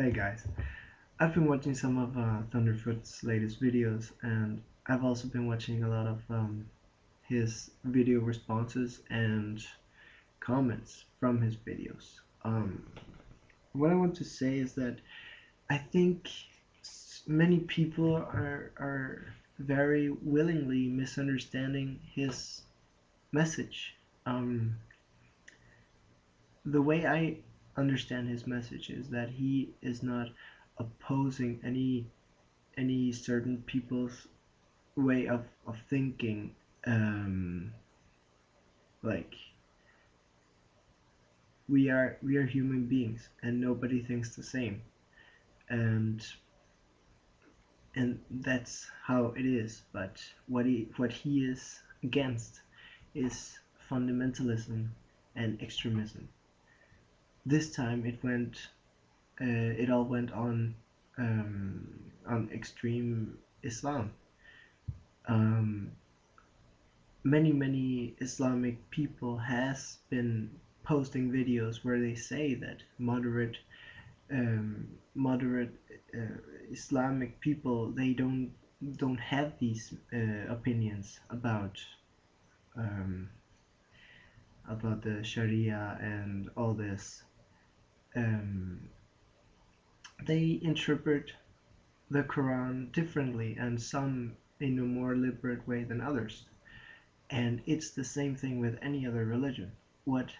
Hey guys, I've been watching some of Thunderfoot's latest videos, and I've also been watching a lot of his video responses and comments from his videos. What I want to say is that I think many people are very willingly misunderstanding his message. Um, the way I understand his message is that he is not opposing any certain people's way of thinking. um like we are human beings and nobody thinks the same, and that's how it is. But what he is against is fundamentalism and extremism. This time it all went on extreme Islam. um many Islamic people has been posting videos where they say that moderate Islamic people, they don't have these opinions um, about the Sharia and all this. Um, they interpret the Quran differently, and some in a more liberal way than others. And it's the same thing with any other religion. What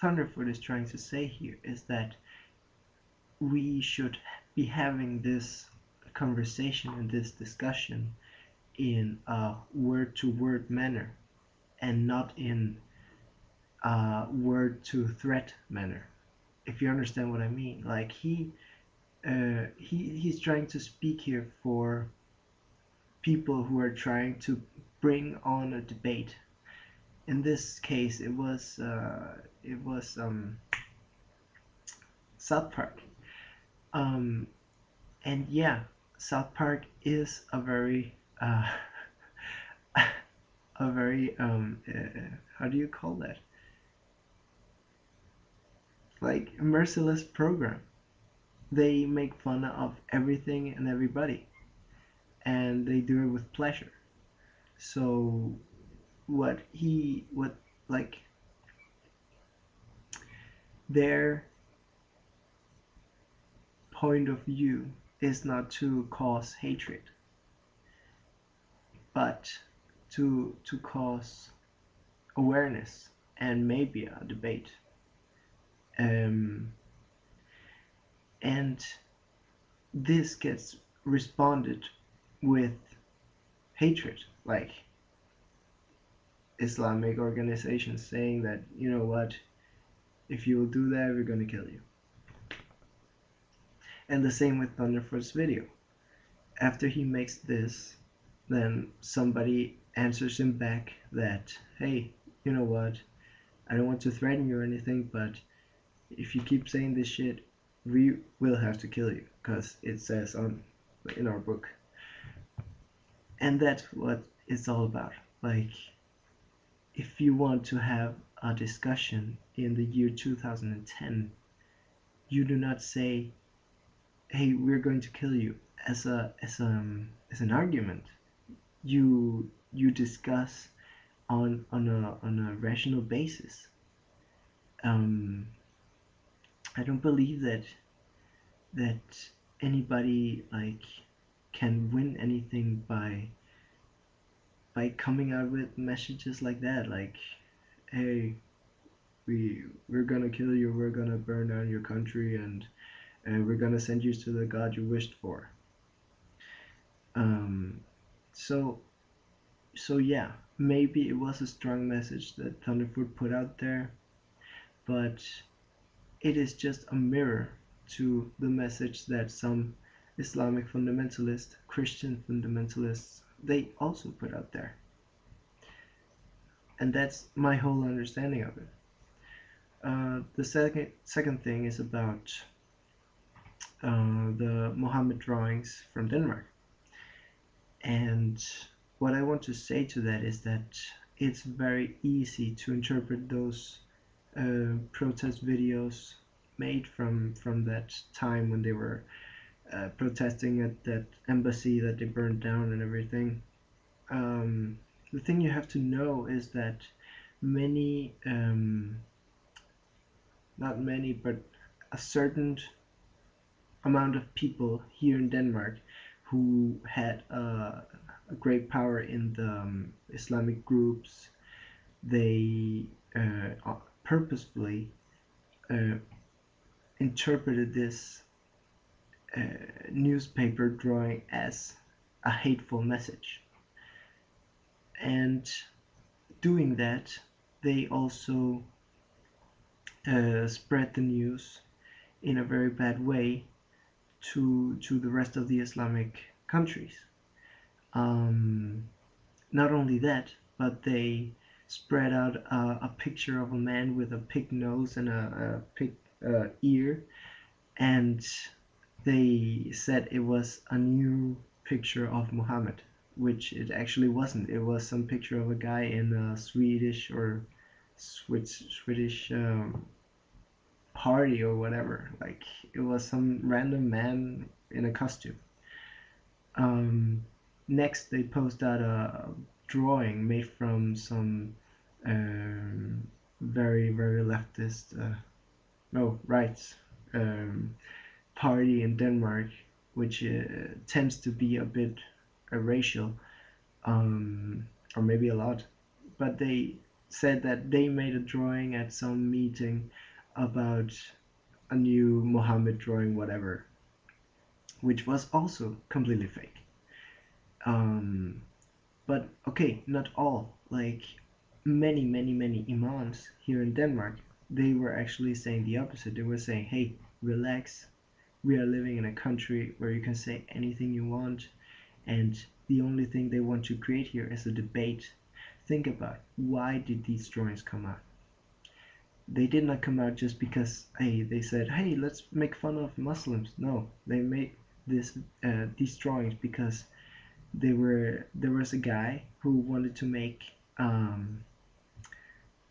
Thunderfoot is trying to say here is that we should be having this conversation and this discussion in a word to word manner, and not in a word to threat manner. If you understand what I mean, like he's trying to speak here for people who are trying to bring on a debate. In this case, it was South Park. Um, and yeah, South Park is a very a very how do you call that? Like merciless program. They make fun of everything and everybody, and they do it with pleasure. So what like their point of view is not to cause hatred, but to cause awareness and maybe a debate. Um, and this gets responded with hatred, like Islamic organizations saying that, you know what, if you will do that, we're gonna kill you. And the same with Thunderfoot's video. After he makes this, then somebody answers him back that, hey, you know what, I don't want to threaten you or anything, but if you keep saying this shit, we will have to kill you, because it says on in our book. And that's what it's all about. Like, if you want to have a discussion in the year 2010, you do not say, hey, we're going to kill you, as an argument. You discuss on a rational basis. um I don't believe that anybody like can win anything by coming out with messages like that, like, hey, we're gonna kill you, we're gonna burn down your country, and we're gonna send you to the god you wished for. um so so yeah, maybe it was a strong message that Thunderfoot put out there, but it is just a mirror to the message that some Islamic fundamentalists, Christian fundamentalists, they also put out there. And that's my whole understanding of it. The second thing is about the Muhammed drawings from Denmark. And what I want to say to that is that it's very easy to interpret those protest videos made from that time when they were protesting at that embassy that they burned down and everything. The thing you have to know is that many, not many, but a certain amount of people here in Denmark who had a great power in the Islamic groups, they purposefully uh, interpreted this uh, newspaper drawing as a hateful message. And doing that, they also spread the news in a very bad way to the rest of the Islamic countries. Um, Not only that, but they spread out a picture of a man with a pig nose and a pig ear, and they said it was a new picture of Muhammad, which it actually wasn't. It was some picture of a guy in a Swedish or Swedish party or whatever. Like it was some random man in a costume. Um, Next, they post out a drawing made from some very leftist, no rights party in Denmark, which tends to be a bit racial, or maybe a lot. But they said that they made a drawing at some meeting about a new Muhammad drawing, whatever, which was also completely fake. Um, but okay, not all. Like many imams here in Denmark, they were actually saying the opposite. They were saying, hey, relax. We are living in a country where you can say anything you want, and the only thing they want to create here is a debate. Think about why did these drawings come out? They did not come out just because, hey, they said, hey, let's make fun of Muslims. No, they made these drawings because there was a guy who wanted to make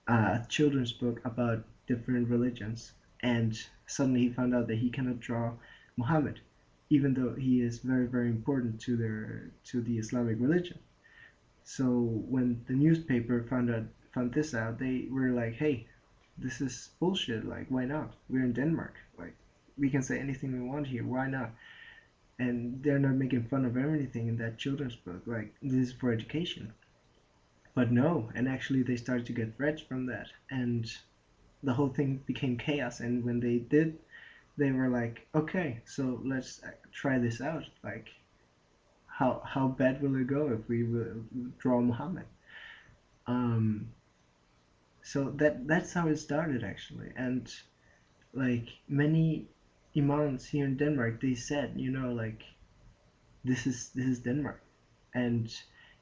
a children's book about different religions, and suddenly he found out that he cannot draw Muhammad, even though he is very important to the Islamic religion. So when the newspaper found this out, they were like, hey, this is bullshit. Like, why not? We're in Denmark. Like, we can say anything we want here. Why not? And they're not making fun of everything in that children's book. Like, this is for education. But no, and actually they started to get threats from that, and the whole thing became chaos. And when they did, they were like, okay, so let's try this out. Like, how bad will it go if we draw Muhammad? Um, so that's how it started actually, and like many imams here in Denmark, they said, like this is Denmark, and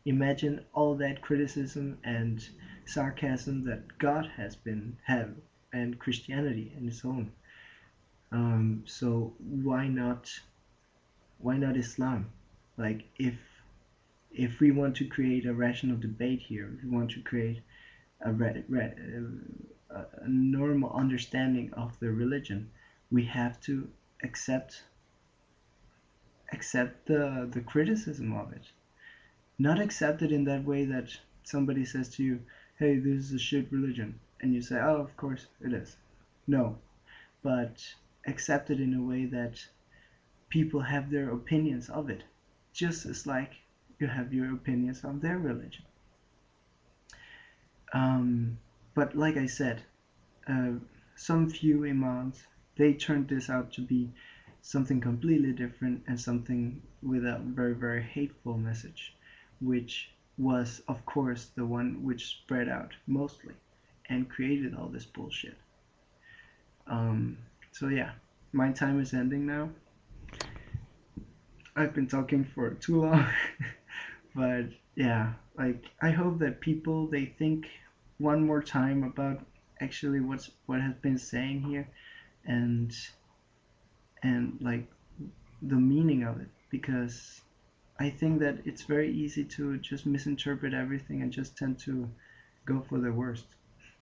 imagine all that criticism and sarcasm that God has been have and Christianity in its own. So why not Islam? Like if we want to create a rational debate here, if we want to create a normal understanding of the religion, we have to accept the criticism of it. Not accept it in that way that somebody says to you, hey, this is a shit religion, and you say, oh, of course it is. No, but accept it in a way that people have their opinions of it, just as like you have your opinions of their religion. But like I said, some few imams, they turned this out to be something completely different and something with a very hateful message, which was of course the one which spread out mostly and created all this bullshit. So yeah, my time is ending now. I've been talking for too long. But yeah, like I hope that people, they think one more time about actually what has been saying here, and like the meaning of it, because I think that it's very easy to just misinterpret everything and just tend to go for the worst.